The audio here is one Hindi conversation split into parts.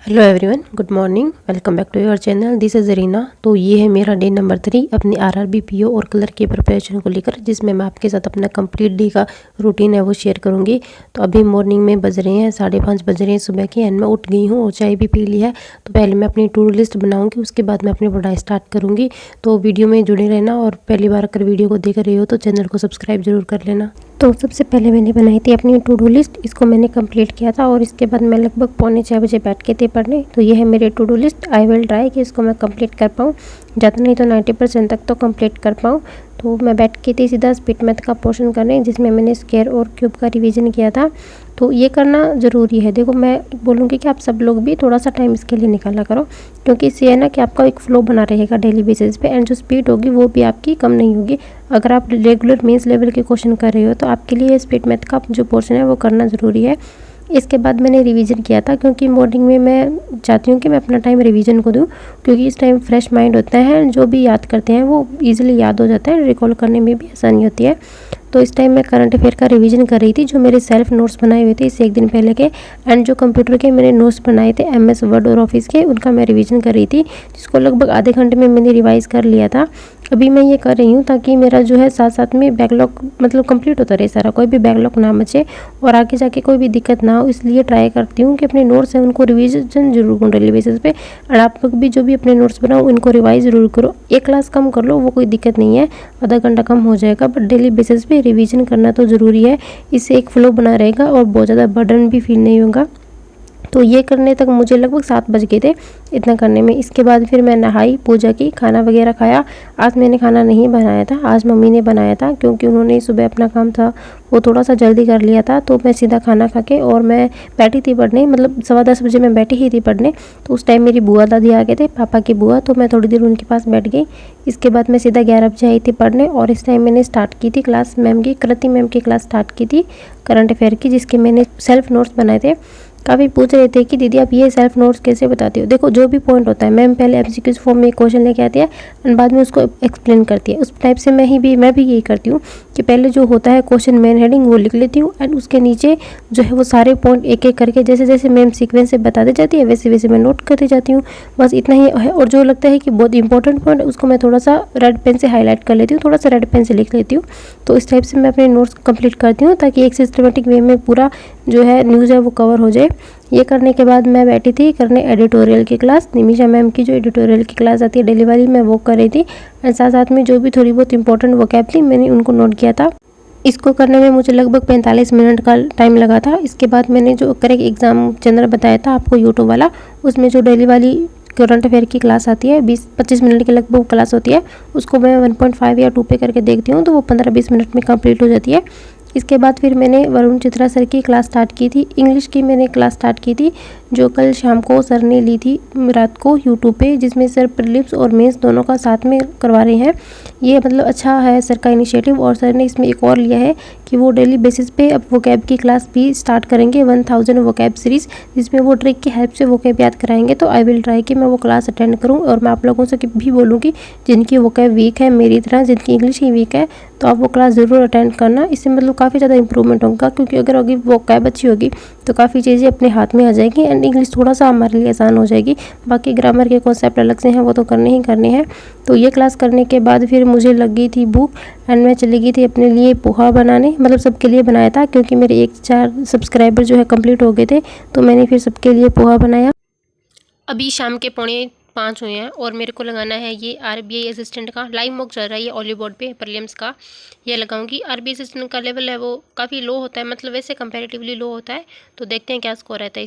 Hello everyone, good morning. Welcome back to your channel. This is Reena. तो ये है मेरा डे नंबर 3 अपनी आरआरबी पीओ और क्लर्क की प्रिपरेशन को लेकर, जिसमें मैं आपके साथ अपना कंप्लीट डे का रूटीन है वो शेयर करूंगी। तो अभी मॉर्निंग में बज रहे हैं 5:30 बज रहे हैं सुबह के, एंड मैं उठ गई हूँ और चाय भी पी ली है। तो पहले मैं अपनी टू डू लिस्ट बनाऊँगी, उसके बाद मैं अपनी पढ़ाई स्टार्ट करूँगी। तो वीडियो में जुड़े रहना, और पहली बार अगर वीडियो को देख रहे हो तो चैनल को सब्सक्राइब जरूर कर लेना। तो सबसे पहले मैंने बनाई थी अपनी टू डू लिस्ट, इसको मैंने कंप्लीट किया था और इसके बाद मैं लगभग 5:45 बजे बैठ के थे पढ़ने। तो ये है मेरी to do list. I will try कि इसको मैं कंप्लीट कर पाऊँ, ज़्यादा नहीं तो 90% तक तो कंप्लीट कर पाऊँ। तो मैं बैठ के थी सीधा स्पीड मैथ का पोर्शन करने, जिसमें मैंने स्क्वायर और क्यूब का रिवीजन किया था। तो ये करना ज़रूरी है। देखो, मैं बोलूँगी कि आप सब लोग भी थोड़ा सा टाइम इसके लिए निकाला करो, क्योंकि इससे है ना कि आपका एक फ्लो बना रहेगा डेली बेसिस पे, एंड जो स्पीड होगी वो भी आपकी कम नहीं होगी। अगर आप रेगुलर मेंस लेवल के क्वेश्चन कर रहे हो तो आपके लिए स्पीड मैथ का जो पोर्शन है वो करना ज़रूरी है। इसके बाद मैंने रिवीजन किया था, क्योंकि मॉर्निंग में मैं चाहती हूँ कि मैं अपना टाइम रिवीजन को दूँ, क्योंकि इस टाइम फ्रेश माइंड होता है, जो भी याद करते हैं वो ईजिली याद हो जाता है, रिकॉल करने में भी आसानी होती है। तो इस टाइम मैं करंट अफेयर का रिवीजन कर रही थी, जो मेरे सेल्फ नोट्स बनाए हुए थे इससे एक दिन पहले के, एंड जो कंप्यूटर के मैंने नोट्स बनाए थे MS वर्ड और ऑफिस के, उनका मैं रिवीजन कर रही थी, जिसको लगभग आधे घंटे में मैंने रिवाइज़ कर लिया था। अभी मैं ये कर रही हूँ ताकि मेरा जो है साथ साथ में बैकलॉग मतलब कंप्लीट होता रहे सारा, कोई भी बैकलॉग ना बचे और आगे जाके कोई भी दिक्कत ना हो। इसलिए ट्राई करती हूँ कि अपने नोट्स हैं उनको रिवीजन जरूर करूँ डेली बेसिस पे। और आप लोग भी जो भी अपने नोट्स बनाओ उनको रिवाइज जरूर करो। एक क्लास कम कर लो, वो कोई दिक्कत नहीं है, आधा घंटा कम हो जाएगा, बट डेली बेसिस पे रिवीजन करना तो ज़रूरी है। इससे एक फ्लो बना रहेगा और बहुत ज़्यादा बर्डन भी फील नहीं होगा। तो ये करने तक मुझे लगभग 7 बज गए थे इतना करने में। इसके बाद फिर मैं नहाई, पूजा की, खाना वगैरह खाया। आज मैंने खाना नहीं बनाया था, आज मम्मी ने बनाया था, क्योंकि उन्होंने सुबह अपना काम था वो थोड़ा सा जल्दी कर लिया था। तो मैं सीधा खाना खा के और मैं बैठी थी पढ़ने, मतलब 10:15 बजे मैं बैठी ही थी पढ़ने। तो उस टाइम मेरी बुआ दादी आ गए थे, पापा की बुआ, तो मैं थोड़ी देर उनके पास बैठ गई। इसके बाद मैं सीधा 11 बजे आई थी पढ़ने, और इस टाइम मैंने स्टार्ट की थी क्लास मैम की, कृति मैम की क्लास स्टार्ट की थी करंट अफेयर की, जिसके मैंने सेल्फ नोट्स बनाए थे। काफ़ी पूछ रहे थे कि दीदी आप ये सेल्फ नोट्स कैसे बताती हो। देखो, जो भी पॉइंट होता है मैम पहले MCQs फॉर्म में क्वेश्चन लेके आती है एंड बाद में उसको एक्सप्लेन करती है। उस टाइप से मैं भी यही करती हूँ कि पहले जो होता है क्वेश्चन मेन हेडिंग वो लिख लेती हूँ, एंड उसके नीचे जो है वो सारे पॉइंट एक एक करके जैसे जैसे मैम सीक्वेंस से बताते जाती है वैसे वैसे मैं नोट करती जाती हूँ। बस इतना ही है। और जो लगता है कि बहुत इंपॉर्टेंट पॉइंट उसको मैं थोड़ा सा रेड पेन से हाईलाइट कर लेती हूँ, थोड़ा सा रेड पेन से लिख लेती हूँ। तो इस टाइप से मैं अपने नोट्स कंप्लीट करती हूँ, ताकि एक सिस्टमेटिक वे में पूरा जो है न्यूज़ है वो कवर हो जाए। ये करने के बाद मैं बैठी थी करने एडिटोरियल की क्लास। निमिषा मैम की जो एडिटोरियल की क्लास आती है डेली वाली, मैं वो कर रही थी, एंड साथ साथ में जो भी थोड़ी बहुत इंपॉर्टेंट वोकैब थी मैंने उनको नोट किया था। इसको करने में मुझे लगभग 45 मिनट का टाइम लगा था। इसके बाद मैंने जो करेक्ट एग्जाम चैनल बताया था आपको यूट्यूब वाला, उसमें जो डेली वाली करंट अफेयर की क्लास आती है 20-25 मिनट की लगभग क्लास होती है, उसको मैं 1.5 या 2 पे करके देखती हूँ, तो वो 15-20 मिनट में कंप्लीट हो जाती है। इसके बाद फिर मैंने वरुण चित्रा सर की क्लास स्टार्ट की थी। इंग्लिश की मैंने क्लास स्टार्ट की थी, जो कल शाम को सर ने ली थी रात को यूट्यूब पे, जिसमें सर प्रीलिम्स और मेंस दोनों का साथ में करवा रहे हैं। ये मतलब अच्छा है सर का इनिशिएटिव। और सर ने इसमें एक और लिया है कि वो डेली बेसिस पे अब वोकैब की क्लास भी स्टार्ट करेंगे, 1000 वोकैब सीरीज़, जिसमें वो ट्रिक की हेल्प से वोकैब याद कराएंगे। तो आई विल ट्राई कि मैं वो क्लास अटेंड करूँ, और मैं आप लोगों से भी बोलूँगी जिनकी वोकैब वीक है मेरी तरह, जिनकी इंग्लिश ही वीक है, तो आप वो क्लास ज़रूर अटेंड करना। इससे मतलब काफ़ी ज़्यादा इंप्रूवमेंट होगा, क्योंकि अगर वोकैब अच्छी होगी तो काफ़ी चीज़ें अपने हाथ में आ जाएगी, एंड इंग्लिश थोड़ा सा हमारे लिए आसान हो जाएगी। बाकी ग्रामर के कॉन्सेप्ट अलग से हैं, वो तो करने ही करने हैं। तो ये क्लास करने के बाद फिर मुझे लग गई थी भूख, एंड मैं चली गई थी अपने लिए पोहा बनाने, मतलब सबके लिए बनाया था, क्योंकि मेरे 1-4 सब्सक्राइबर जो है कंप्लीट हो गए थे, तो मैंने फिर सबके लिए पोहा बनाया। अभी शाम के 4:45 हुए हैं और मेरे को लगाना है ये RBI असिस्टेंट का लाइव मॉक चल रहा है, ये ऑलिव बोर्ड पे प्रीलिम्स का ये लगाऊंगी। RBI असिस्टेंट का लेवल है वो काफ़ी लो होता है, मतलब वैसे कंपैरेटिवली लो होता है। तो देखते हैं क्या स्कोर रहता है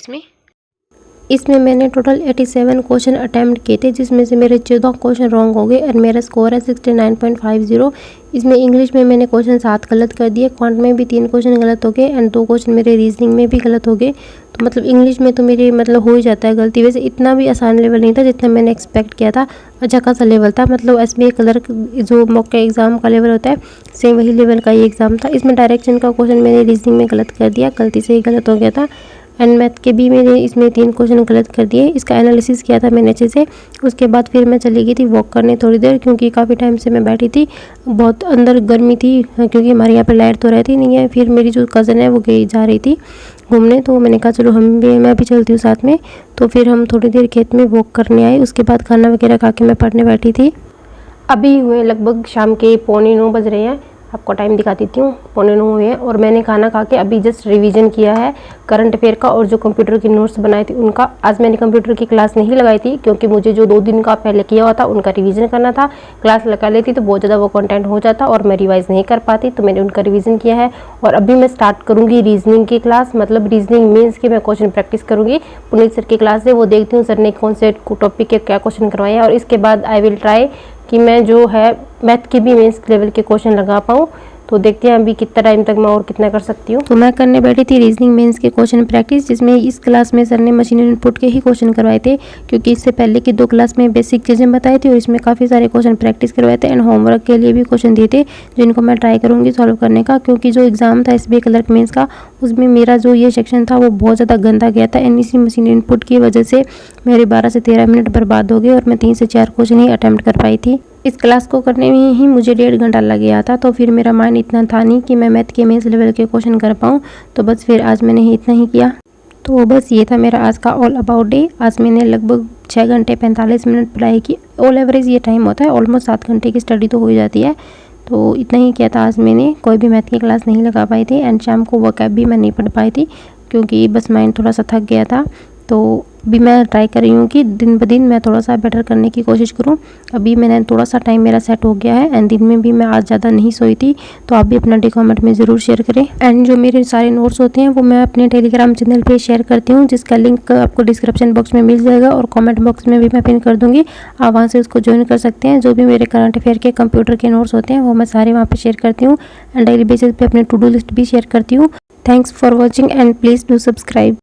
इसमें मैंने टोटल 87 क्वेश्चन अटैम्प्ट किए थे, जिसमें से मेरे 14 क्वेश्चन रॉन्ग हो गए, और मेरा स्कोर है 69.50। इसमें इंग्लिश में मैंने क्वेश्चन 7 गलत कर दिए, क्वांट में भी 3 क्वेश्चन गलत हो गए, एंड 2 क्वेश्चन मेरे रीजनिंग में भी गलत हो गए। तो मतलब इंग्लिश में तो मेरे मतलब हो ही जाता है गलती। वैसे इतना भी आसान लेवल नहीं था जितना मैंने एक्सपेक्ट किया था, अच्छा खासा लेवल था। मतलब SBI क्लर्क जो मॉक का एग्ज़ाम का लेवल होता है सेम वही लेवल का ये एग्ज़ाम था। इसमें डायरेक्शन का क्वेश्चन मैंने रीजनिंग में गलत कर दिया, गलती से ही गलत हो गया था। एंड मैथ के भी मैंने इसमें 3 क्वेश्चन गलत कर दिए। इसका एनालिसिस किया था मैंने अच्छे से। उसके बाद फिर मैं चली गई थी वॉक करने थोड़ी देर, क्योंकि काफ़ी टाइम से मैं बैठी थी, बहुत अंदर गर्मी थी, क्योंकि हमारे यहाँ पे लाइट तो रहती नहीं है। फिर मेरी जो कज़न है वो गई जा रही थी घूमने, तो मैंने कहा चलो मैं भी चलती हूँ साथ में। तो फिर हम थोड़ी देर खेत में वॉक करने आए। उसके बाद खाना वगैरह खा के मैं पढ़ने बैठी थी। अभी हुए लगभग शाम के 8:45 बज रहे हैं। आपको टाइम दिखा देती हूँ, 8:45 हुए हैं और मैंने खाना खा के अभी जस्ट रिवीजन किया है करंट अफेयर का और जो कंप्यूटर की नोट्स बनाए थे उनका। आज मैंने कंप्यूटर की क्लास नहीं लगाई थी, क्योंकि मुझे जो 2 दिन का पहले किया हुआ था उनका रिवीजन करना था। क्लास लगा लेती तो बहुत ज़्यादा वो कंटेंट हो जाता और मैं रिवाइज नहीं कर पाती, तो मैंने उनका रिवीजन किया है। और अभी मैं स्टार्ट करूँगी रीजनिंग की क्लास, मतलब रीजनिंग मीन्स के मैं क्वेश्चन प्रैक्टिस करूँगी। पुनीत सर की क्लास है, वो देखती हूँ सर ने कौन से टॉपिक के क्या क्वेश्चन करवाए हैं। और इसके बाद आई विल ट्राई कि मैं जो है मैथ के भी मेंस लेवल के क्वेश्चन लगा पाऊँ। तो देखते हैं अभी कितना टाइम तक मैं और कितना कर सकती हूँ। तो मैं करने बैठी थी रीजनिंग मेंस के क्वेश्चन प्रैक्टिस, जिसमें इस क्लास में सर ने मशीन इनपुट के ही क्वेश्चन करवाए थे, क्योंकि इससे पहले की 2 क्लास में बेसिक चीज़ें बताई थी और इसमें काफ़ी सारे क्वेश्चन प्रैक्टिस करवाए थे। एंड होमवर्क के लिए भी क्वेश्चन दिए थे, जिनको मैं ट्राई करूँगी सॉल्व करने का, क्योंकि जो एग्जाम था SBI क्लर्क मेंस का, उसमें मेरा जो ये सेक्शन था वो बहुत ज़्यादा गंदा गया था। एंड इसी मशीन इनपुट की वजह से मेरे 12 से 13 मिनट बर्बाद हो गए और मैं 3 से 4 क्वेश्चन ही अटैम्प्ट कर पाई थी। इस क्लास को करने में ही मुझे 1.5 घंटा लग गया था। तो फिर मेरा माइंड इतना था नहीं कि मैं मैथ के मेंस लेवल के क्वेश्चन कर पाऊँ, तो बस फिर आज मैंने इतना ही किया। तो बस ये था मेरा आज का ऑल अबाउट डे। आज मैंने लगभग 6 घंटे 45 मिनट पढ़ाई की। ऑल एवरेज ये टाइम होता है, ऑलमोस्ट 7 घंटे की स्टडी तो हो ही जाती है। तो इतना ही किया था आज मैंने, कोई भी मैथ की क्लास नहीं लगा पाई थी। एंड शाम को वोकैब भी मैं नहीं पढ़ पाई थी, क्योंकि बस माइंड थोड़ा सा थक गया था। तो अभी मैं ट्राई कर रही हूँ कि दिन ब दिन मैं थोड़ा सा बेटर करने की कोशिश करूँ। अभी मैंने थोड़ा सा टाइम मेरा सेट हो गया है। एंड दिन में भी मैं आज ज़्यादा नहीं सोई थी। तो आप भी अपना डे कमेंट में ज़रूर शेयर करें। एंड जो मेरे सारे नोट्स होते हैं वो मैं अपने टेलीग्राम चैनल पे शेयर करती हूँ, जिसका लिंक आपको डिस्क्रिप्शन बॉक्स में मिल जाएगा और कमेंट बॉक्स में भी मैं पिन कर दूँगी। आप वहाँ से उसको ज्वाइन कर सकते हैं। जो भी मेरे करंट अफेयर के कंप्यूटर के नोट्स होते हैं वो मैं सारे वहाँ पर शेयर करती हूँ। एंड डेली बेसिस पे अपने टू डू लिस्ट भी शेयर करती हूँ। Thanks for watching and please do subscribe.